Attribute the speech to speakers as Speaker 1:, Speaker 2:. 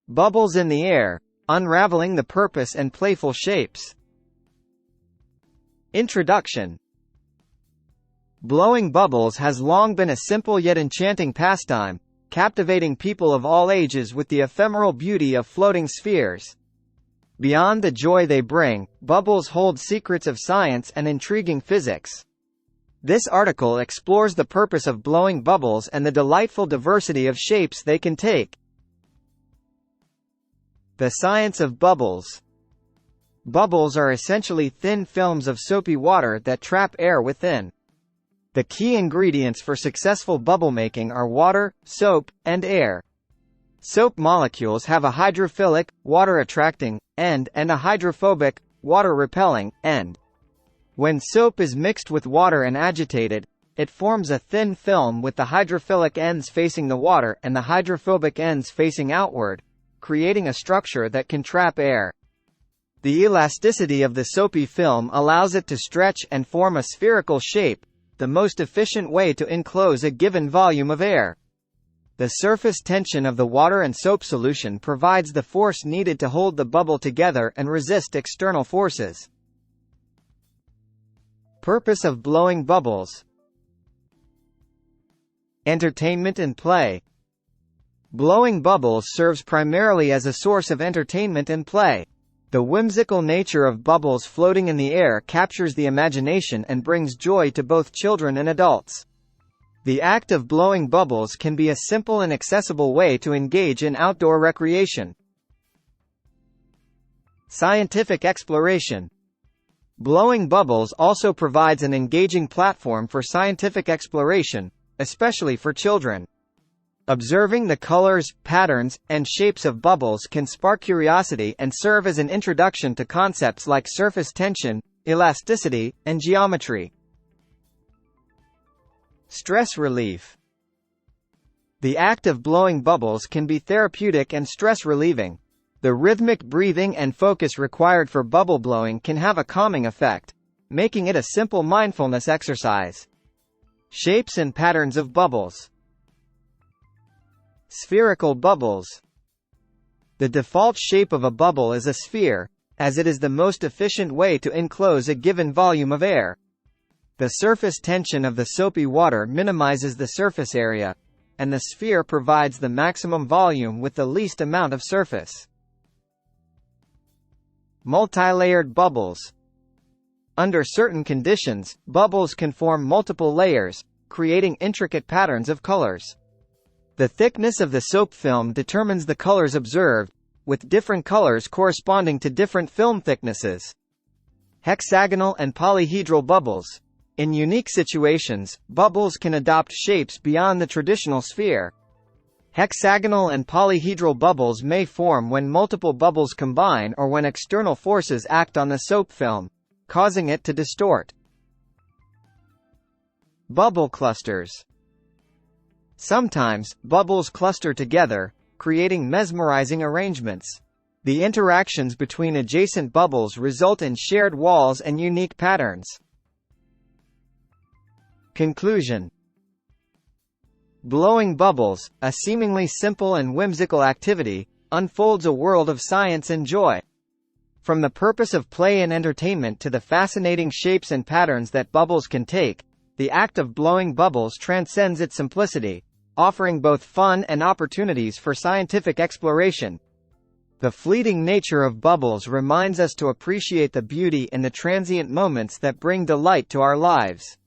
Speaker 1: Bubbles in the air, unraveling the purpose and playful shapes. Introduction. Blowing bubbles has long been a simple yet enchanting pastime, captivating people of all ages with the ephemeral beauty of floating spheres. Beyond the joy they bring, bubbles hold secrets of science and intriguing physics. This article explores the purpose of blowing bubbles and the delightful diversity of shapes they can take. The science of bubbles. Bubbles are essentially thin films of soapy water that trap air within. The key ingredients for successful bubble making are water, soap, and air. Soap molecules have a hydrophilic, water-attracting, end and a hydrophobic, water-repelling, end. When soap is mixed with water and agitated, it forms a thin film with the hydrophilic ends facing the water and the hydrophobic ends facing outward, creating a structure that can trap air. The elasticity of the soapy film allows it to stretch and form a spherical shape, the most efficient way to enclose a given volume of air. The surface tension of the water and soap solution provides the force needed to hold the bubble together and resist external forces. Purpose of blowing bubbles. Entertainment and play. Blowing bubbles serves primarily as a source of entertainment and play. The whimsical nature of bubbles floating in the air captures the imagination and brings joy to both children and adults. The act of blowing bubbles can be a simple and accessible way to engage in outdoor recreation. Scientific exploration. Blowing bubbles also provides an engaging platform for scientific exploration, especially for children. Observing the colors, patterns, and shapes of bubbles can spark curiosity and serve as an introduction to concepts like surface tension, elasticity, and geometry. Stress relief. The act of blowing bubbles can be therapeutic and stress-relieving. The rhythmic breathing and focus required for bubble blowing can have a calming effect, making it a simple mindfulness exercise. Shapes and patterns of bubbles. Spherical bubbles. The default shape of a bubble is a sphere, as it is the most efficient way to enclose a given volume of air. The surface tension of the soapy water minimizes the surface area, and the sphere provides the maximum volume with the least amount of surface. Multi-layered bubbles. Under certain conditions, bubbles can form multiple layers, creating intricate patterns of colors. The thickness of the soap film determines the colors observed, with different colors corresponding to different film thicknesses. Hexagonal and polyhedral bubbles. In unique situations, bubbles can adopt shapes beyond the traditional sphere. Hexagonal and polyhedral bubbles may form when multiple bubbles combine or when external forces act on the soap film, causing it to distort. Bubble clusters. Sometimes, bubbles cluster together, creating mesmerizing arrangements. The interactions between adjacent bubbles result in shared walls and unique patterns. Conclusion. Blowing bubbles, a seemingly simple and whimsical activity, unfolds a world of science and joy. From the purpose of play and entertainment to the fascinating shapes and patterns that bubbles can take, the act of blowing bubbles transcends its simplicity, offering both fun and opportunities for scientific exploration. The fleeting nature of bubbles reminds us to appreciate the beauty in the transient moments that bring delight to our lives.